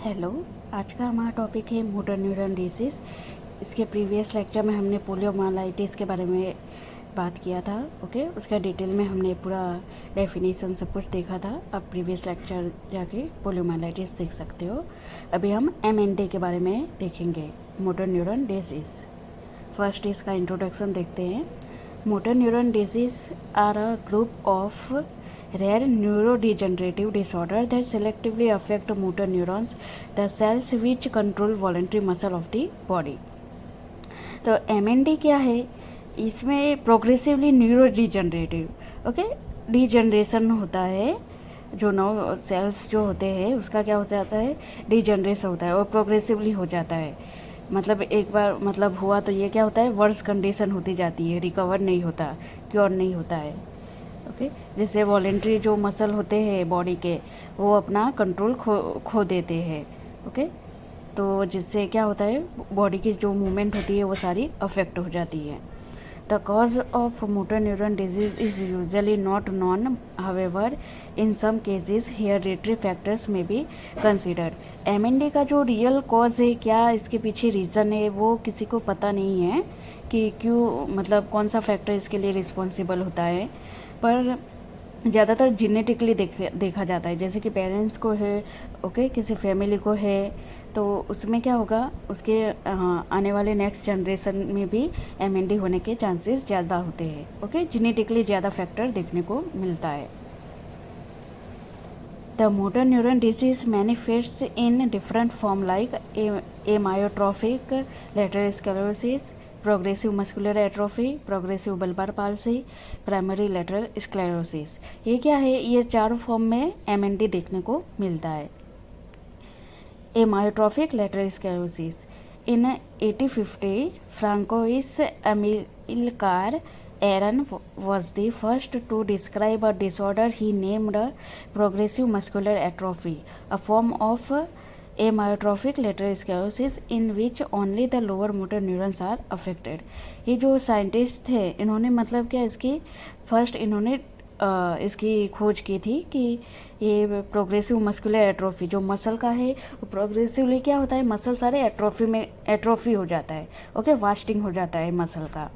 Hello. आज का हमारा टॉपिक है मोटर न्यूरॉन डिजीज़। इसके प्रीवियस लेक्चर में हमने पोलियोमाइलाइटिस के बारे में बात किया था। ओके, उसका डिटेल में हमने पूरा डेफिनेशन सब कुछ देखा था। अब प्रीवियस लेक्चर जाके पोलियोमाइलाइटिस देख सकते हो। अभी हम MND के बारे में देखेंगे, मोटर न्यूरॉन डिजीज़। फर्स्ट इसका इंट्रोडक्शन देखते हैं। Motor neuron disease are a group of rare neurodegenerative disorder that selectively affect motor neurons, the cells which control voluntary muscle of the body। तो MND क्या है? इसमें progressively neuro degenerative, okay, degeneration होता है। जो नौ sales जो होते हैं उसका क्या हो जाता है, डिजनरेशन होता है और प्रोग्रेसिवली हो जाता है। मतलब एक बार मतलब हुआ तो ये क्या होता है, वर्स कंडीशन होती जाती है, रिकवर नहीं होता, क्योर नहीं होता है। ओके, जैसे वॉलेंट्री जो मसल होते हैं बॉडी के, वो अपना कंट्रोल खो देते हैं। ओके, तो जिससे क्या होता है, बॉडी की जो मूवमेंट होती है वो सारी अफेक्ट हो जाती है। The cause of motor neuron disease is usually not known, however in some cases hereditary factors may be considered. MND का जो रियल कॉज है, क्या इसके पीछे रीज़न है, वो किसी को पता नहीं है कि क्यों, मतलब कौन सा फैक्टर इसके लिए रिस्पॉन्सिबल होता है। पर ज़्यादातर जेनेटिकली देखा जाता है। जैसे कि पेरेंट्स को है, ओके, किसी फैमिली को है, तो उसमें क्या होगा, उसके आने वाले नेक्स्ट जनरेशन में भी MND होने के चांसेस ज़्यादा होते हैं। ओके, जेनेटिकली ज़्यादा फैक्टर देखने को मिलता है। The motor neuron disease manifests in different form like amyotrophic lateral sclerosis, progressive muscular atrophy, progressive bulbar palsy, primary lateral sclerosis. ये क्या है, ये चारों फॉर्म में MND देखने को मिलता है। Amyotrophic lateral sclerosis in 1850 Francois Amilcar Aaron was the first to describe a disorder he named progressive muscular atrophy, a form of amyotrophic lateral sclerosis in which only the lower motor neurons are affected। ये जो scientist थे, इन्होंने मतलब क्या, इसकी first इन्होंने इसकी खोज की थी कि ये प्रोग्रेसिव मस्कुलर एट्रोफी जो मसल का है, वो प्रोग्रेसिवली क्या होता है, मसल सारे एट्रोफी हो जाता है। ओके, वास्टिंग हो जाता है मसल का,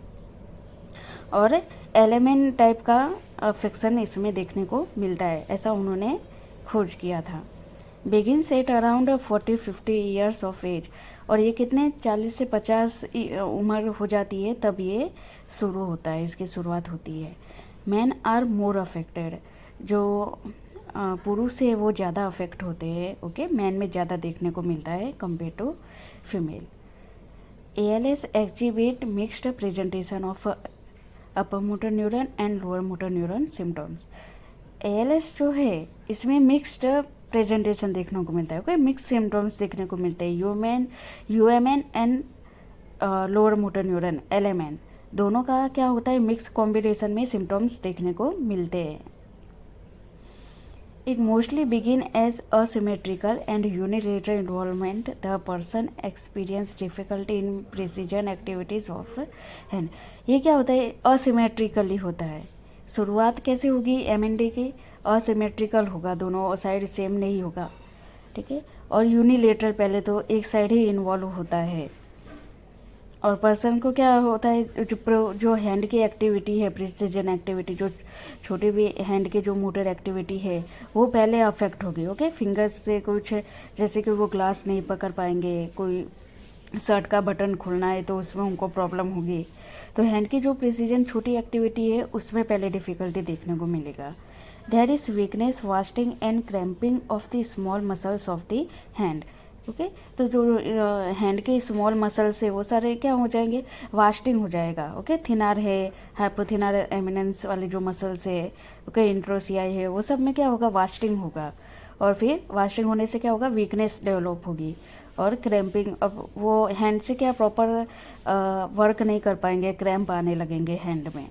और एलिमेंट टाइप का अफेक्शन इसमें देखने को मिलता है, ऐसा उन्होंने खोज किया था। Begins at around 40-50 years of age, और ये कितने 40 से 50 उम्र हो जाती है तब ये शुरू होता है, इसकी शुरुआत होती है। मैन आर मोर अफेक्टेड, जो पुरुष है वो ज़्यादा अफेक्ट होते हैं। ओके, मैन में ज़्यादा देखने को मिलता है compare to female. ALS exhibit mixed presentation of upper motor neuron and lower motor neuron symptoms. ALS जो है इसमें मिक्स्ड प्रेजेंटेशन देखने को मिलता है। ओके, मिक्स सिम्टम्स देखने को मिलते हैं। UMN and lower motor neuron LMN दोनों का क्या होता है, मिक्स कॉम्बिनेशन में सिम्टम्स देखने को मिलते हैं। It mostly begin as asymmetrical and unilateral involvement. The person experience difficulty in precision activities of hand। ये क्या होता है, असिमेट्रिकली होता है। शुरुआत कैसे होगी MND की, असिमेट्रिकल होगा, दोनों साइड सेम नहीं होगा, ठीक है। और यूनिलेटरल, पहले तो एक साइड ही इन्वॉल्व होता है। और पर्सन को क्या होता है, जो हैंड की एक्टिविटी है, प्रिसीजन एक्टिविटी, जो छोटे भी हैंड के जो मोटर एक्टिविटी है वो पहले अफेक्ट होगी। ओके, फिंगर्स से कुछ, जैसे कि वो ग्लास नहीं पकड़ पाएंगे, कोई शर्ट का बटन खोलना है तो उसमें उनको प्रॉब्लम होगी। तो हैंड की जो प्रिसीजन छोटी एक्टिविटी है उसमें पहले डिफ़िकल्टी देखने को मिलेगा। There is weakness, wasting and cramping of the small muscles of the hand. Okay, तो जो हैंड के स्मॉल मसल्स है वो सारे क्या हो जाएंगे, वास्टिंग हो जाएगा। ओके, थिनार है, हाइपोथिनार एमिनेंस वाले जो मसल्स है, ओके, इंट्रोसियाई है, वो सब में क्या होगा, वास्टिंग होगा। और फिर वास्टिंग होने से क्या होगा, वीकनेस डेवलप होगी और क्रैम्पिंग। अब वो हैंड से क्या प्रॉपर वर्क नहीं कर पाएंगे, क्रैम्प आने लगेंगे हैंड में।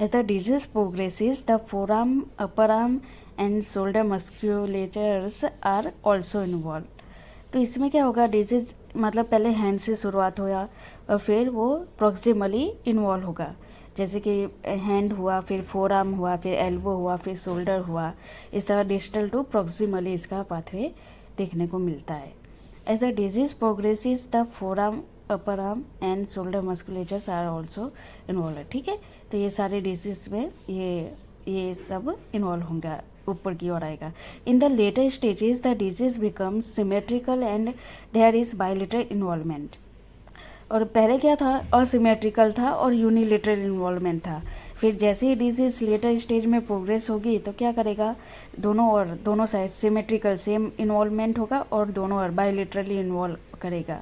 As the disease progresses the forearm, upper arm and shoulder musculatures are also involve. तो इसमें क्या होगा, डिजीज मतलब पहले हैंड से शुरुआत हुआ और फिर वो प्रॉक्सिमली इन्वॉल्व होगा। जैसे कि हैंड हुआ, फिर फोर आर्म हुआ, फिर एल्बो हुआ, फिर शोल्डर हुआ, इस तरह डिस्टल टू प्रॉक्सिमली इसका पाथवे देखने को मिलता है। As the disease progresses the forearm, upper arm and shoulder musculatures are also involve. ठीक है, तो ये सारे डिजीज में ये सब इन्वॉल्व होंगे, ऊपर की ओर आएगा। In the later stages the disease becomes symmetrical and there is bilateral involvement. और पहले क्या था, असिमेट्रिकल था और यूनिलेटरल इन्वॉल्वमेंट था। फिर जैसे ही डिजीज लेटर स्टेज में प्रोग्रेस होगी तो क्या करेगा, दोनों साइड सिमेट्रिकल सेम इन्वॉल्वमेंट होगा और दोनों ओर बायलेटरली इन्वॉल्व करेगा।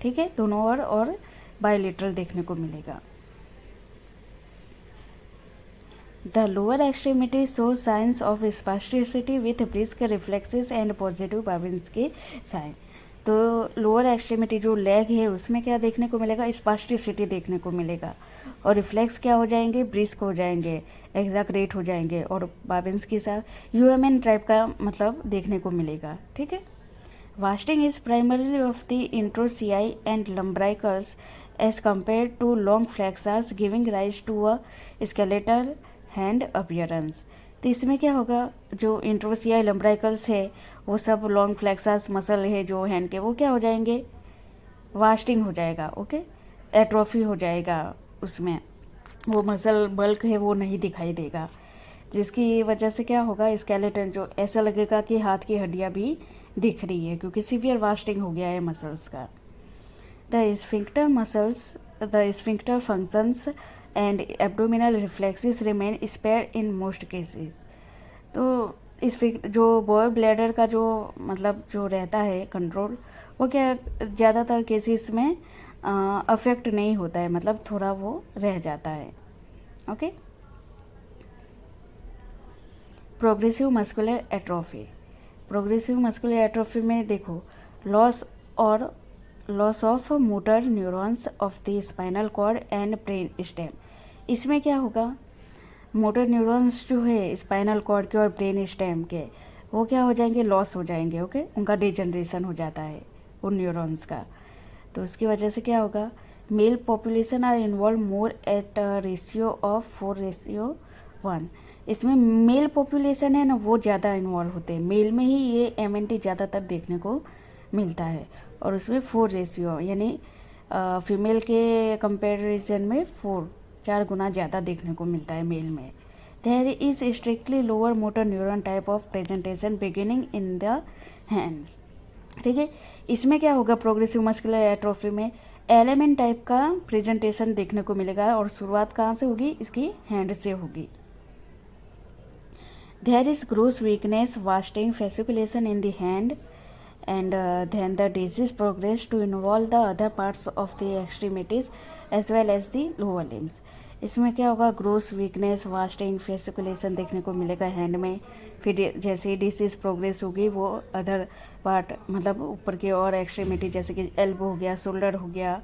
ठीक है, दोनों ओर और बायलेटरल देखने को मिलेगा। The lower extremity shows signs of spasticity with brisk reflexes and positive Babinski sign। तो लोअर एक्सट्रीमिटी जो लेग है उसमें क्या देखने को मिलेगा, स्पास्टिसिटी देखने को मिलेगा और रिफ्लेक्स क्या हो जाएंगे, ब्रिस्क हो जाएंगे, एग्जैक्रेट हो जाएंगे और बाबिन्स्की सा यूएमएन टाइप का मतलब देखने को मिलेगा। ठीक है, wasting is primarily of the interossei and lumbricals as compare to long flexors giving rise to a skeletal hand appearance. तो इसमें क्या होगा, जो इंट्रोसियाई लम्ब्राइकल्स है वो सब लॉन्ग फ्लेक्सर्स मसल है जो हैंड के, वो क्या हो जाएंगे, वास्टिंग हो जाएगा। ओके, एट्रोफी हो जाएगा, उसमें वो मसल बल्क है वो नहीं दिखाई देगा, जिसकी वजह से क्या होगा, स्केलेटन जो ऐसा लगेगा कि हाथ की हड्डियाँ भी दिख रही है क्योंकि सीवियर वास्टिंग हो गया है मसल्स का। The sphincter functions and abdominal reflexes remain spare in most cases. तो इस जो बॉय ब्लैडर का जो मतलब जो रहता है कंट्रोल, वो क्या ज़्यादातर केसेस में अफेक्ट नहीं होता है, मतलब थोड़ा वो रह जाता है। Okay, progressive muscular atrophy. Progressive muscular atrophy में देखो, loss of motor neurons of the spinal cord and brain stem. इसमें क्या होगा, मोटर न्यूरॉन्स जो है स्पाइनल कॉर्ड के और ब्रेन स्टेम के, वो क्या हो जाएंगे, लॉस हो जाएंगे। ओके, उनका डिजनरेशन हो जाता है उन न्यूरॉन्स का। तो उसकी वजह से क्या होगा, male population are involve more at ratio of 4:1। इसमें मेल पॉपुलेशन है ना, वो ज़्यादा इन्वॉल्व होते हैं, मेल में ही ये MNT ज़्यादातर देखने को मिलता है और उसमें 4 रेशियो यानी फीमेल के कंपेरिजन में 4 गुना ज़्यादा देखने को मिलता है मेल में। There is strictly lower motor neuron type of presentation beginning in the hands. ठीक है, इसमें क्या होगा, प्रोग्रेसिव मस्कुलर एट्रोफी में एलिमेंट टाइप का प्रेजेंटेशन देखने को मिलेगा और शुरुआत कहाँ से होगी, इसकी हैंड से होगी। There is gross weakness, wasting, fasciculation in the hand and then the disease progress to involve the other parts of the extremities as well as the lower limbs। इसमें क्या होगा, ग्रोस वीकनेस, वास्टिंग, फेसिकुलेशन देखने को मिलेगा hand में। फिर जैसे ही disease progress होगी वो अदर पार्ट मतलब ऊपर के और एक्सट्रीमिटी जैसे कि एल्बो हो गया, शोल्डर हो गया,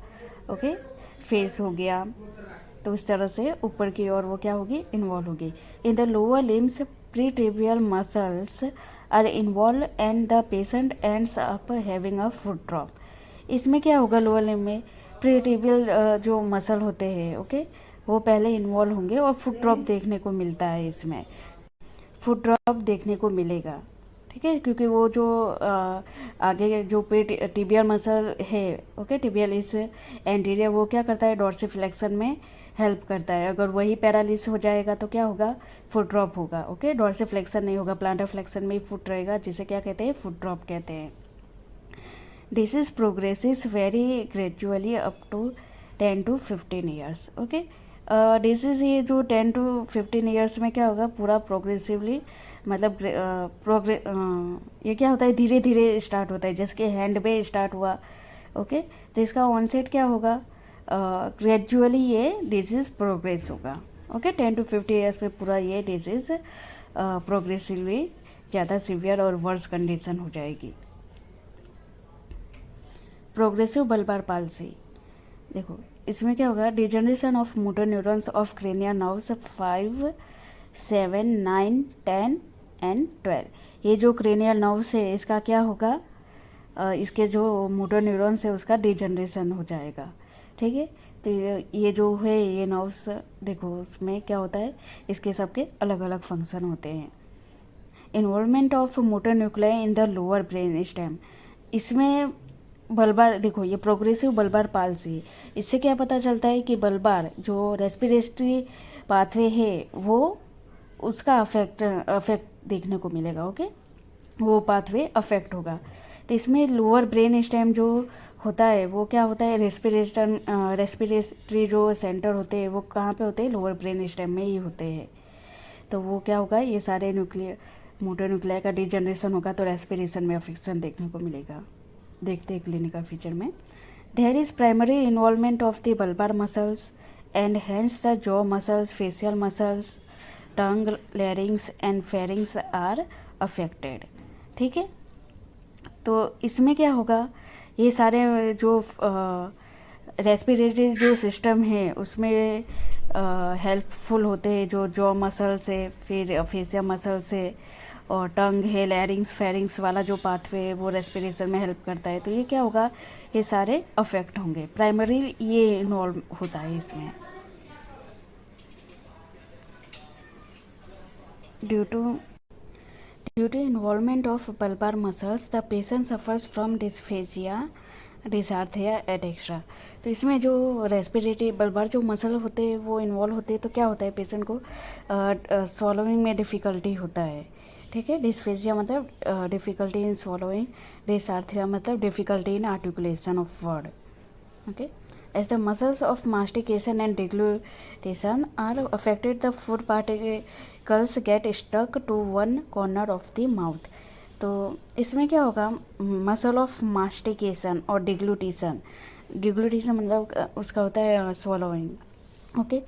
ओके, फेस हो गया, तो इस तरह से ऊपर की ओर वो क्या होगी, इन्वॉल्व होगी। In the lower limbs pretibial muscles are involve and the patient ends up having a foot drop. इसमें क्या होगा, लोअर लिम्ब में प्रीटिबियल जो मसल होते हैं, ओके, वो पहले इन्वॉल्व होंगे और फुट ड्रॉप देखने को मिलता है, इसमें फुट ड्रॉप देखने को मिलेगा। ठीक है, क्योंकि वो जो आगे जो टिबियल मसल है, ओके, टिबियल इस एंटीरियर, वो क्या करता है, डॉर्सिफ्लेक्शन में हेल्प करता है। अगर वही पैरालिस हो जाएगा तो क्या होगा, फुट ड्रॉप होगा। ओके, डॉर्सिफ्लेक्शन नहीं होगा, प्लांटर फ्लेक्शन में ही फुट रहेगा, जिसे क्या कहते हैं, फुट ड्रॉप कहते हैं। Disease progresses very gradually up to 10 to 15 years. Okay, disease ये जो 10 to 15 ईयर्स में क्या होगा, पूरा प्रोग्रेसिवली मतलब ये क्या होता है, धीरे धीरे स्टार्ट होता है, जैसे कि हैंड पे स्टार्ट हुआ। ओके, तो इसका ऑनसेट क्या होगा, ग्रेजुअली ये डिजीज़ प्रोग्रेस होगा। ओके, 10 to 50 ईयर्स में पूरा ये डिजीज़ प्रोग्रेसिवली ज़्यादा सीवियर और वर्स कंडीशन हो जाएगी। प्रोग्रेसिव बल्बार पाल्सी, देखो इसमें क्या होगा, degeneration of motor neurons of cranial nerves 5, 7, 9, 10 and 12। ये जो क्रेनियल नर्व्स है इसका क्या होगा, इसके जो मोटर न्यूरॉन्स है उसका डिजनरेशन हो जाएगा। ठीक है, तो ये जो है ये नर्व्स देखो उसमें क्या होता है, इसके सबके अलग अलग फंक्शन होते हैं। Involvement of motor nuclei in the lower brain stem. इसमें बल्बार, देखो ये प्रोग्रेसिव बल्बार पाल्सी, इससे क्या पता चलता है कि बल्बार जो रेस्पिरेटरी पाथवे है वो उसका अफेक्ट देखने को मिलेगा। ओके, वो पाथवे अफेक्ट होगा। तो इसमें लोअर ब्रेन स्टेम जो होता है वो क्या होता है, रेस्पिरेटरी जो सेंटर होते हैं वो कहाँ पे होते हैं, लोअर ब्रेन स्टेम में ही होते हैं। तो वो क्या होगा, ये सारे मोटर न्यूक्लियाई का डिजनरेशन होगा तो रेस्पिरेशन में अफेक्शन देखने को मिलेगा। देखते हैं क्लिनिकल फीचर में। There is primary involvement of the bulbar muscles and hence the jaw muscles, facial muscles, tongue, larynx and pharynx are affected. ठीक है, तो इसमें क्या होगा, ये सारे जो रेस्पिरेटरी जो सिस्टम है उसमें हेल्पफुल होते हैं, जो जॉ मसल से, फिर फेशियल मसल से, और टंग है, लैरिंग्स फेरिंग्स वाला जो पाथवे है वो रेस्पिरेशन में हेल्प करता है। तो ये क्या होगा, ये सारे अफेक्ट होंगे। प्राइमरी ये इन्वॉल्व होता है इसमें। Due to involvement of bulbar muscles the patient suffers from dysphagia, dysarthria et cetera. तो इसमें जो रेस्पिरेटरी बल्बार जो मसल होते हैं वो इन्वॉल्व होते हैं तो क्या होता है, पेशेंट को swallowing में डिफ़िकल्टी होता है। ठीक है, डिस्फेजिया मतलब डिफ़िकल्टी इन swallowing, डिसार्थिया मतलब difficulty in articulation of word. Okay, as the muscles of mastication and deglutition are affected, the food particles get stuck to one corner of the mouth। तो इसमें क्या होगा, मसल ऑफ मास्टिकेशन और डिग्लूटिशन मतलब उसका होता है swallowing। ओके,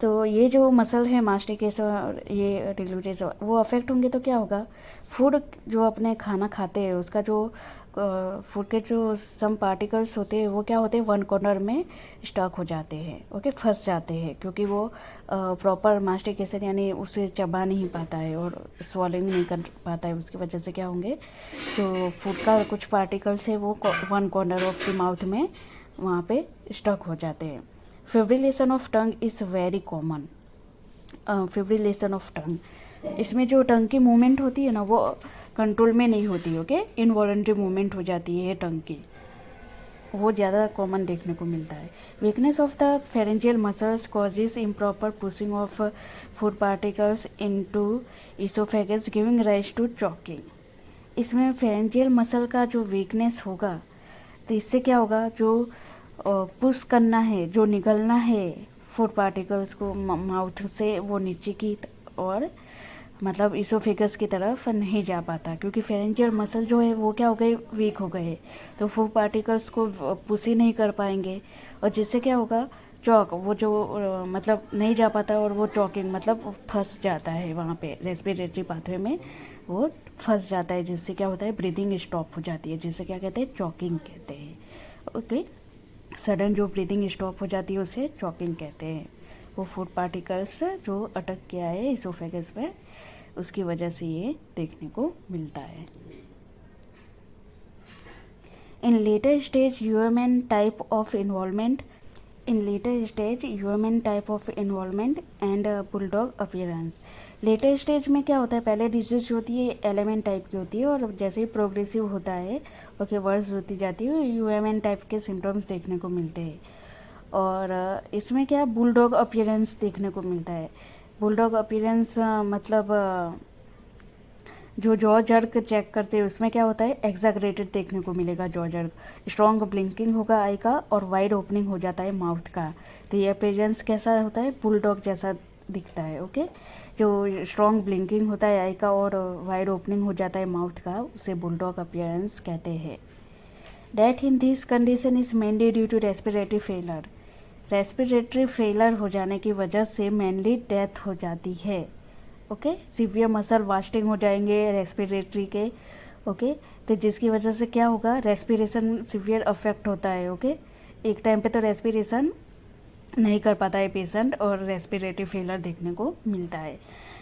तो ये जो मसल है मास्टिकेशन और ये डिग्लूटिशन वो अफेक्ट होंगे तो क्या होगा, फूड जो अपने खाना खाते हैं उसका जो फूड के जो सम पार्टिकल्स होते हैं वो क्या होते हैं, वन कॉर्नर में स्टक हो जाते हैं। ओके, फंस जाते हैं क्योंकि वो प्रॉपर मास्टिकेशन यानी उसे चबा नहीं पाता है और स्वॉलिंग नहीं कर पाता है। उसकी वजह से क्या होंगे, जो फूड का कुछ पार्टिकल्स है वो one corner of the mouth में वहाँ पे स्टक हो जाते हैं। Fibrillation of tongue is very common. Fibrillation of tongue, इसमें जो टंग की मूवमेंट होती है ना वो कंट्रोल में नहीं होती। ओके, इनवॉलंटरी मूवमेंट हो जाती है टंग की, वो ज़्यादा कॉमन देखने को मिलता है। Weakness of the pharyngeal muscles causes improper pushing of food particles into oesophagus giving rise to choking. इसमें फेरेंजियल मसल का जो वीकनेस होगा तो इससे क्या होगा, जो पुश करना है, जो निगलना है फूड पार्टिकल्स को माउथ से, वो नीचे की और मतलब इसोफेगस की तरफ नहीं जा पाता क्योंकि फेरेंजियल मसल जो है वो क्या हो गए, वीक हो गए, तो फूड पार्टिकल्स को पुश ही नहीं कर पाएंगे और जिससे क्या होगा, चॉक, वो जो मतलब नहीं जा पाता और वो चॉकिंग मतलब फंस जाता है वहाँ पे रेस्पिरेटरी पाथवे में, वो फंस जाता है जिससे क्या होता है, ब्रीदिंग स्टॉप हो जाती है, जिससे क्या कहते हैं, चॉकिंग कहते हैं। ओके, सडन जो ब्रीदिंग स्टॉप हो जाती है उसे चॉकिंग कहते हैं। वो फूड पार्टिकल्स जो अटक गया है इसोफेगस में उसकी वजह से ये देखने को मिलता है। In later stage human type of involvement and bulldog appearance. Later stage में क्या होता है, पहले डिजीज होती है एलिमेंट टाइप की होती है और जैसे ही प्रोग्रेसिव होता है ओके वर्स होती जाती है, ह्यूमन टाइप के सिम्टम्स देखने को मिलते हैं। और इसमें क्या बुलडॉग अपीयरेंस देखने को मिलता है। बुलडॉग अपीयरेंस मतलब जो जॉ जर्क चेक करते हैं उसमें क्या होता है, एग्जैगरेटेड देखने को मिलेगा जॉ जर्क, स्ट्रॉन्ग ब्लिंकिंग होगा आई का और वाइड ओपनिंग हो जाता है माउथ का। तो ये अपीयरेंस कैसा होता है, बुलडॉग जैसा दिखता है। ओके, जो स्ट्रॉन्ग ब्लिंकिंग होता है आई का और वाइड ओपनिंग हो जाता है माउथ का, उसे बुलडॉग अपीयरेंस कहते हैं। Death in this condition is mainly due to respiratory failure. Respiratory failure हो जाने की वजह से मेनली डेथ हो जाती है। ओके, सीवियर मसल वास्टिंग हो जाएंगे रेस्पिरेटरी के। ओके, तो जिसकी वजह से क्या होगा, रेस्पिरेशन सीवियर अफेक्ट होता है। ओके, एक टाइम पे तो रेस्पिरेशन नहीं कर पाता है पेशेंट और रेस्पिरेटरी फेलर देखने को मिलता है।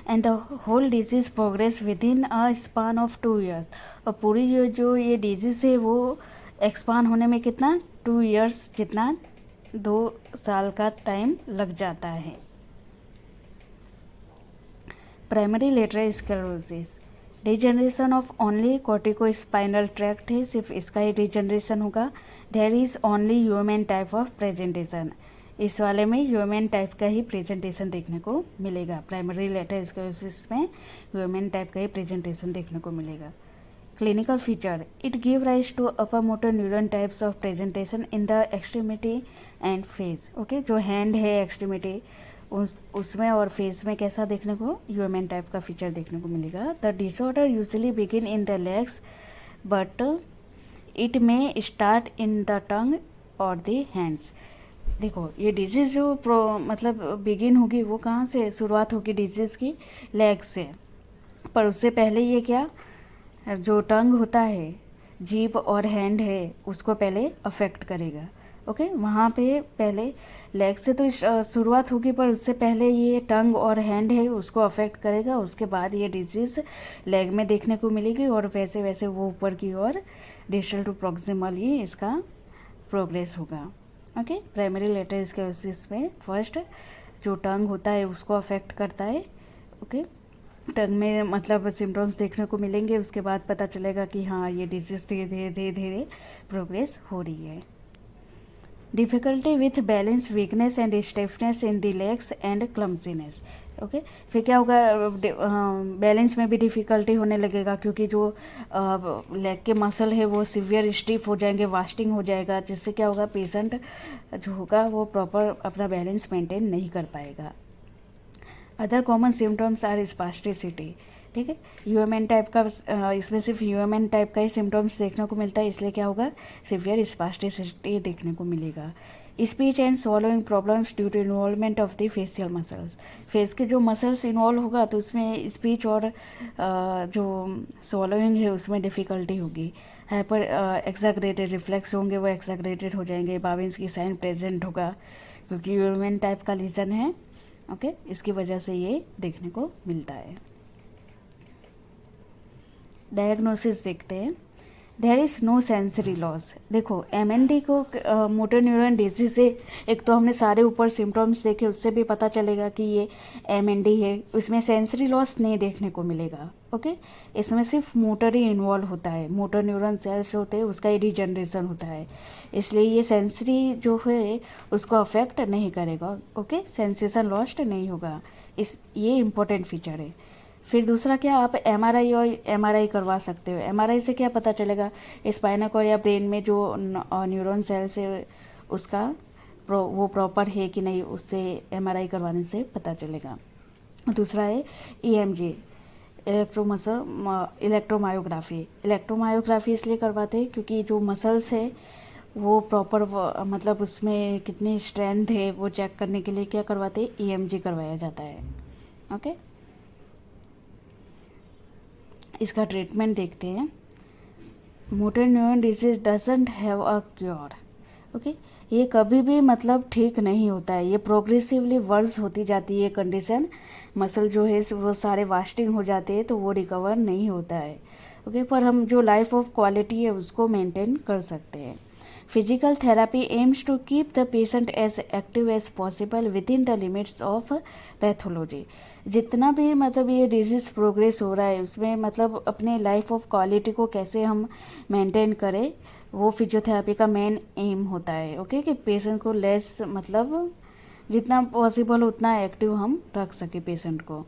And the whole disease progress within a span of 2 years। और पूरी जो ये डिजीज़ है वो एक्सपांड होने में कितना, 2 years जितना 2 साल का टाइम लग जाता है। Primary lateral sclerosis, degeneration of only corticospinal tract है, सिर्फ इसका ही डिजनरेशन होगा। There is only UMN type of presentation, इस वाले में ह्यूमन टाइप का ही प्रेजेंटेशन देखने को मिलेगा। प्राइमरी लेटर स्क्लेरोसिस में ह्यूमन टाइप का ही प्रेजेंटेशन देखने को मिलेगा। Clinical feature, it give rise to upper motor neuron types of presentation in the extremity and face. Okay, जो हैंड है एक्सट्रीमिटी उसमें और फेस में कैसा देखने को ह्यूमन टाइप का फीचर देखने को मिलेगा। The disorder usually begin in the legs but it में स्टार्ट इन द टंग और द हैंड्स। देखो ये डिजीज़ जो मतलब बिगिन होगी वो कहाँ से शुरुआत होगी डिजीज़ की, लेग से, पर उससे पहले ये क्या जो टंग होता है, जीभ और हैंड है, उसको पहले अफेक्ट करेगा। ओके, वहाँ पे पहले लेग से तो शुरुआत होगी, पर उससे पहले ये टंग और हैंड है उसको अफेक्ट करेगा। उसके बाद ये डिजीज़ लेग में देखने को मिलेगी और वैसे वैसे वो ऊपर की ओर डिस्टल टू प्रॉक्सिमल ही इसका प्रोग्रेस होगा। ओके, प्राइमरी लेटर स्क्लेरोसिस में फर्स्ट जो टंग होता है उसको अफेक्ट करता है। ओके, टंग में मतलब सिम्टम्स देखने को मिलेंगे, उसके बाद पता चलेगा कि हाँ ये डिजीज़ धीरे धीरे धीरे धीरे प्रोग्रेस हो रही है। Difficulty with balance, weakness and stiffness in the legs and clumsiness. Okay, फिर क्या होगा, बैलेंस में भी डिफ़िकल्टी होने लगेगा क्योंकि जो लेग के मसल है वो सीवियर स्टिफ हो जाएंगे, वास्टिंग हो जाएगा, जिससे क्या होगा पेशेंट जो होगा वो प्रॉपर अपना बैलेंस मेंटेन नहीं कर पाएगा। Other common symptoms are spasticity. ठीक है, ह्यूमन टाइप का इसमें सिर्फ ह्यूमन टाइप का ही सिम्टम्स देखने को मिलता है, इसलिए क्या होगा सिवियर स्पास्टिसिटी देखने को मिलेगा। Speech and swallowing problems due to involvement of the facial muscles. Face के जो मसल्स इन्वॉल्व होगा तो उसमें स्पीच और जो स्वॉलोइंग है उसमें डिफ़िकल्टी होगी। हाइपर एक्सैगरेटेड रिफ्लेक्स होंगे, वो एक्सैगरेटेड हो जाएंगे। बाविंस की साइन प्रेजेंट होगा क्योंकि ह्यूमन टाइप का लीजन है। ओके, इसकी वजह से ये देखने को मिलता है। डायग्नोसिस देखते हैं। There is no sensory loss. देखो MND को मोटर न्यूरॉन डिजीज है, एक तो हमने सारे ऊपर सिम्टम्स देखे, उससे भी पता चलेगा कि ये MND है। उसमें सेंसरी लॉस नहीं देखने को मिलेगा। ओके, इसमें सिर्फ मोटर ही इन्वॉल्व होता है, मोटर न्यूरॉन सेल्स होते हैं उसका ही डिजनरेशन होता है, इसलिए ये सेंसरी जो है उसको अफेक्ट नहीं करेगा। ओके, सेंसेशन लॉस्ट नहीं होगा, ये इम्पोर्टेंट फीचर है। फिर दूसरा क्या, आप MRI और MRI करवा सकते हो। MRI से क्या पता चलेगा, स्पाइनल कॉर्ड या ब्रेन में जो न्यूरॉन सेल्स है उसका वो प्रॉपर है कि नहीं, उससे MRI करवाने से पता चलेगा। दूसरा है EMG, इलेक्ट्रोमायोग्राफी। इलेक्ट्रोमायोग्राफी इसलिए करवाते हैं क्योंकि जो मसल्स है वो प्रॉपर मतलब उसमें कितनी स्ट्रेंथ है वो चेक करने के लिए क्या करवाते हैं, EMG करवाया जाता है। ओके, इसका ट्रीटमेंट देखते हैं। Motor neuron disease doesn't have a cure. Okay, ये कभी भी मतलब ठीक नहीं होता है, ये प्रोग्रेसिवली वर्स होती जाती है कंडीशन। मसल जो है वो सारे वास्टिंग हो जाते हैं तो वो रिकवर नहीं होता है। ओके, पर हम जो लाइफ ऑफ क्वालिटी है उसको मेंटेन कर सकते हैं। Physical therapy aims to keep the patient as active as possible within the limits of pathology. जितना भी मतलब ये डिजीज़ प्रोग्रेस हो रहा है उसमें मतलब अपने लाइफ ऑफ क्वालिटी को कैसे हम मेंटेन करें, वो फिजियोथेरापी का मेन एम होता है। ओके, कि पेशेंट को लेस मतलब जितना पॉसिबल उतना एक्टिव हम रख सके पेशेंट को।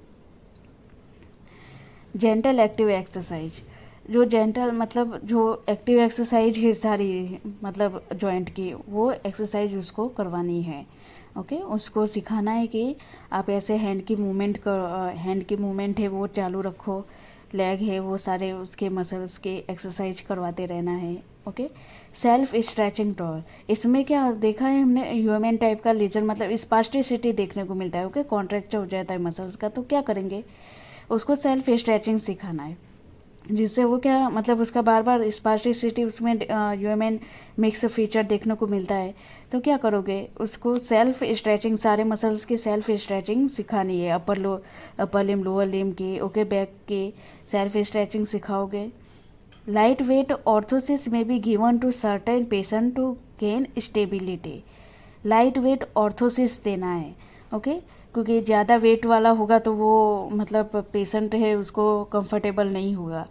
जेंटल एक्टिव एक्सरसाइज, जो जेंटल मतलब जो एक्टिव एक्सरसाइज है सारी मतलब जॉइंट की, वो एक्सरसाइज उसको करवानी है। ओके, उसको सिखाना है कि आप ऐसे हैंड की मूवमेंट है वो चालू रखो, लेग है वो सारे उसके मसल्स के एक्सरसाइज करवाते रहना है। ओके, सेल्फ स्ट्रेचिंग टॉर, इसमें क्या देखा है हमने, ह्यूमन टाइप का लीजन मतलब स्पास्टिसिटी देखने को मिलता है। ओके, कॉन्ट्रैक्चर हो जाता है मसल्स का, तो क्या करेंगे, उसको सेल्फ स्ट्रेचिंग सिखाना है, जिससे वो क्या मतलब उसका बार बार स्पास्टिसिटी उसमें ह्यूमन मिक्स फीचर देखने को मिलता है। तो क्या करोगे, उसको सेल्फ स्ट्रेचिंग सारे मसल्स की सेल्फ स्ट्रेचिंग सिखानी है, अपर लिम लोअर लिम की। ओके, बैक की सेल्फ स्ट्रेचिंग सिखाओगे। Light weight orthosis may be given to certain patient to gain stability. Light weight orthosis देना है। ओके, क्योंकि ज़्यादा वेट वाला होगा तो वो मतलब पेशेंट है उसको कंफर्टेबल नहीं होगा,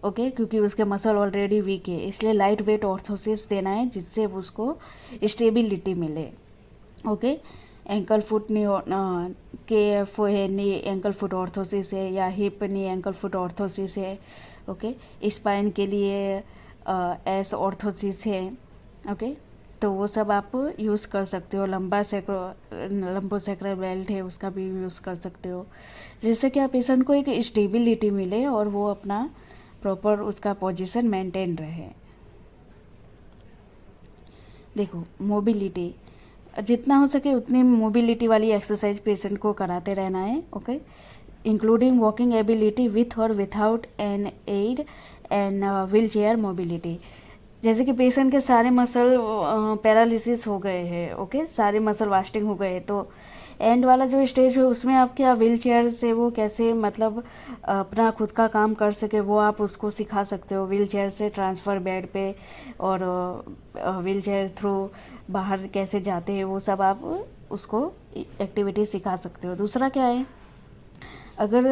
ओके, क्योंकि उसके मसल ऑलरेडी वीक है। इसलिए लाइट वेट ऑर्थोसिस देना है जिससे उसको स्टेबिलिटी मिले, ओके। एंकल फुट नी के एफ है, नी एंकल फुट ऑर्थोसिस है, या हिप नी एंकल फुट ऑर्थोसिस है, ओके। स्पाइन के लिए एस ऑर्थोसिस है, ओके। तो वो सब आप यूज़ कर सकते हो। लंबोसेक्रल बेल्ट है उसका भी यूज़ कर सकते हो, जिससे कि आप पेशेंट को एक स्टेबिलिटी मिले और वो अपना प्रॉपर उसका पोजीशन मेंटेन रहे। देखो, मोबिलिटी, जितना हो सके उतनी मोबिलिटी वाली एक्सरसाइज पेशेंट को कराते रहना है, okay. Including walking ability with or without an aid and wheelchair mobility. जैसे कि पेशेंट के सारे मसल पैरालिसिस हो गए हैं, ओके, सारे मसल वास्टिंग हो गए, तो एंड वाला जो स्टेज है उसमें आप क्या व्हील चेयर से वो कैसे मतलब अपना खुद का काम कर सके वो आप उसको सिखा सकते हो। व्हील चेयर से ट्रांसफ़र बेड पे और व्हील चेयर थ्रू बाहर कैसे जाते हैं वो सब आप उसको एक्टिविटी सिखा सकते हो। दूसरा क्या है, अगर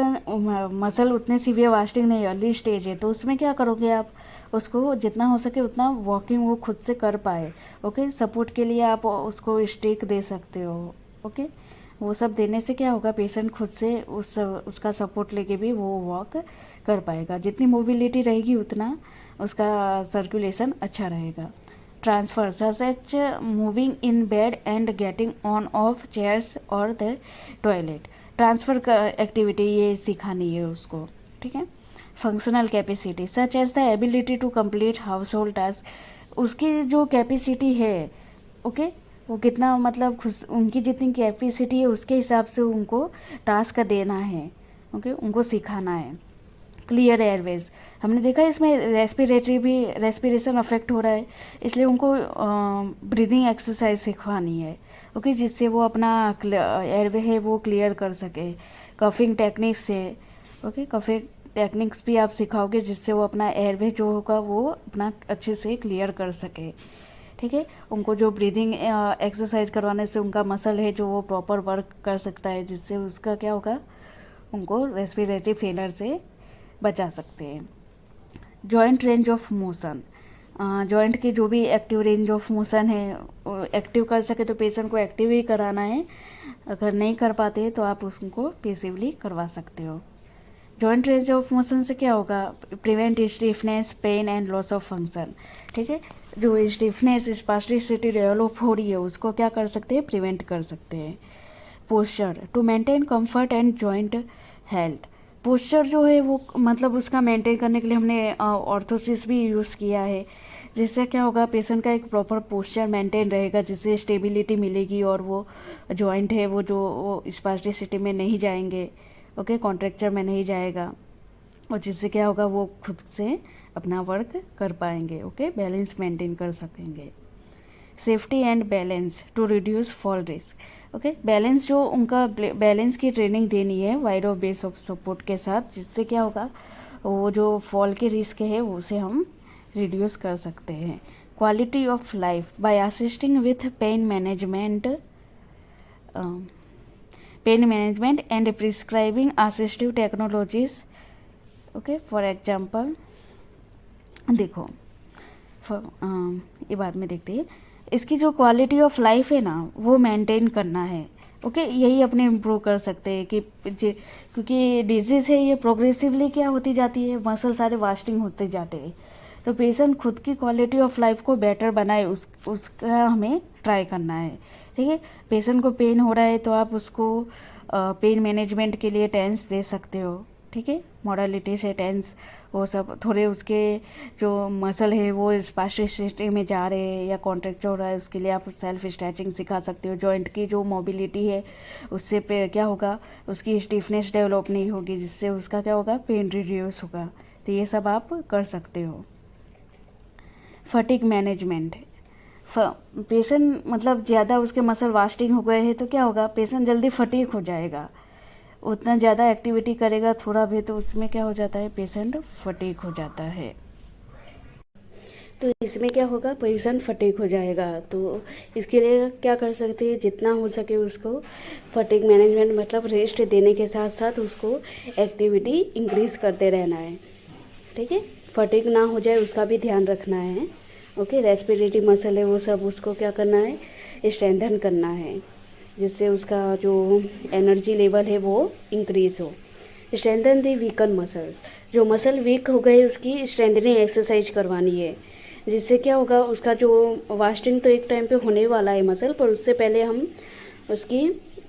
मसल उतने सीवियर वास्टिंग नहीं, अर्ली स्टेज है, तो उसमें क्या करोगे आप, उसको जितना हो सके उतना वॉकिंग वो खुद से कर पाए, ओके। सपोर्ट के लिए आप उसको स्टिक दे सकते हो, ओके। वो सब देने से क्या होगा, पेशेंट खुद से उसका सपोर्ट लेके भी वो वॉक कर पाएगा। जितनी मोबिलिटी रहेगी उतना उसका सर्कुलेशन अच्छा रहेगा। Transfer such moving in bed and getting on off chairs और द टॉयलेट, ट्रांसफ़र का एक्टिविटी ये सिखानी है उसको, ठीक है। Functional capacity such as the ability to complete household task, उसकी जो कैपेसिटी है, ओके, वो कितना मतलब खुद उनकी जितनी कैपेसिटी है उसके हिसाब से उनको टास्क देना है, ओके, उनको सिखाना है। क्लियर एयरवेज, हमने देखा इसमें रेस्पिरेशन अफेक्ट हो रहा है, इसलिए उनको ब्रीदिंग एक्सरसाइज सिखवानी है, ओके, जिससे वो अपना एयरवे है वो क्लियर कर सके। कफिंग टेक्निक्स से, ओके, कफिंग टेक्निक्स भी आप सिखाओगे जिससे वो अपना एयरवे जो होगा वो अपना अच्छे से क्लियर कर सके, ठीक है। उनको जो ब्रीदिंग एक्सरसाइज करवाने से उनका मसल है जो वो प्रॉपर वर्क कर सकता है, जिससे उसका क्या होगा, उनको रेस्पिरेटरी फेलर से बचा सकते हैं। Joint range of motion, joint की जो भी एक्टिव रेंज ऑफ मोशन है एक्टिव कर सके तो पेशेंट को एक्टिव ही कराना है, अगर नहीं कर पाते तो आप उसको पेसिवली करवा सकते हो। जॉइंट रेंज ऑफ मोशन से क्या होगा, prevent stiffness, pain and loss of function, ठीक है। जो स्टिफनेस स्पास्टिसिटी डेवलप हो रही है उसको क्या कर सकते हैं, प्रिवेंट कर सकते हैं। Posture to maintain comfort and joint health, posture जो है वो मतलब उसका मेंटेन करने के लिए हमने ऑर्थोसिस भी यूज़ किया है, जिससे क्या होगा, पेशेंट का एक प्रॉपर पोस्चर मेंटेन रहेगा, जिससे स्टेबिलिटी मिलेगी और वो जॉइंट है वो जो स्पास्टिसिटी में नहीं जाएंगे, ओके, कॉन्ट्रैक्चर में नहीं जाएगा, और जिससे क्या होगा वो खुद से अपना वर्क कर पाएंगे, ओके, बैलेंस मेंटेन कर सकेंगे। Safety and balance to reduce fall risk, okay, balance जो उनका बैलेंस की ट्रेनिंग देनी है wide of base of support के साथ, जिससे क्या होगा वो जो फॉल के रिस्क है उसे हम रिड्यूस कर सकते हैं। Quality of life by assisting with pain management and prescribing assistive technologies, okay. For example देखो, ये बाद में देखते हैं, इसकी जो क्वालिटी ऑफ लाइफ है ना वो मेंटेन करना है, ओके, यही अपने इम्प्रूव कर सकते हैं कि क्योंकि डिजीज़ है ये प्रोग्रेसिवली क्या होती जाती है, मसल सारे वास्टिंग होते जाते हैं, तो पेशेंट खुद की क्वालिटी ऑफ लाइफ को बेटर बनाए उसका हमें ट्राई करना है, ठीक है। पेशेंट को पेन हो रहा है तो आप उसको पेन मैनेजमेंट के लिए टेंस दे सकते हो, ठीक है, मोडालिटी से टेंस, वो सब थोड़े उसके जो मसल है वो स्पास्टिसिटी में जा रहे हैं या कॉन्ट्रैक्ट हो रहा है उसके लिए आप सेल्फ स्ट्रेचिंग सिखा सकते हो। जॉइंट की जो मोबिलिटी है उससे पे क्या होगा, उसकी स्टिफनेस डेवलप नहीं होगी, जिससे उसका क्या होगा, पेन रिड्यूस होगा, तो ये सब आप कर सकते हो। फटीग मैनेजमेंट, पेशेंट मतलब ज़्यादा उसके मसल वास्टिंग हो गए हैं तो क्या होगा, पेशेंट जल्दी फटीग हो जाएगा, उतना ज़्यादा एक्टिविटी करेगा थोड़ा भी तो उसमें क्या हो जाता है, पेशेंट फटीग हो जाता है। तो इसमें क्या होगा, पोजीशन फटीग हो जाएगा। तो इसके लिए क्या कर सकते हैं, जितना हो सके उसको फटीग मैनेजमेंट मतलब रेस्ट देने के साथ साथ उसको एक्टिविटी इंक्रीज करते रहना है। ठीक है, फटीग ना हो जाए उसका भी ध्यान रखना है। ओके, रेस्पिरेटरी मसल है वो सब उसको क्या करना है, स्ट्रेंथन करना है, जिससे उसका जो एनर्जी लेवल है वो इंक्रीज़ हो। स्ट्रेंथन दी वीकन मसल्स, जो मसल वीक हो गए उसकी स्ट्रेंथनिंग एक्सरसाइज करवानी है, जिससे क्या होगा, उसका जो वास्टिंग तो एक टाइम पे होने वाला है मसल, पर उससे पहले हम उसकी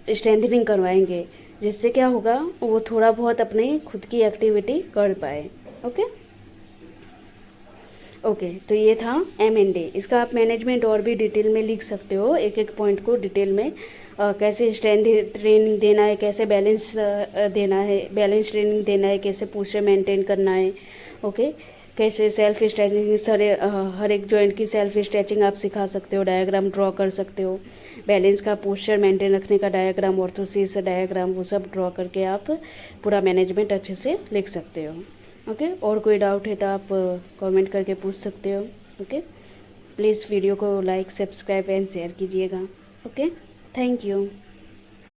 स्ट्रेंथनिंग करवाएंगे, जिससे क्या होगा, वो थोड़ा बहुत अपने खुद की एक्टिविटी कर पाए। ओके ओके, तो ये था M&A। इसका आप मैनेजमेंट और भी डिटेल में लिख सकते हो, एक एक पॉइंट को डिटेल में, कैसे स्ट्रेंथ ट्रेनिंग देना है, कैसे बैलेंस देना है, बैलेंस ट्रेनिंग देना है, कैसे पोस्चर मेंटेन करना है। ओके, कैसे सेल्फ स्ट्रेचिंग, हर एक जॉइंट की सेल्फ स्ट्रेचिंग आप सिखा सकते हो, डायग्राम ड्रॉ कर सकते हो, बैलेंस का, पोस्चर मेंटेन रखने का डायग्राम, ऑर्थोसिस डायग्राम, वो सब ड्रॉ करके आप पूरा मैनेजमेंट अच्छे से लिख सकते हो। ओके, और कोई डाउट है तो आप कमेंट करके पूछ सकते हो। ओके, प्लीज़ वीडियो को लाइक, सब्सक्राइब एंड शेयर कीजिएगा। Okay, thank you.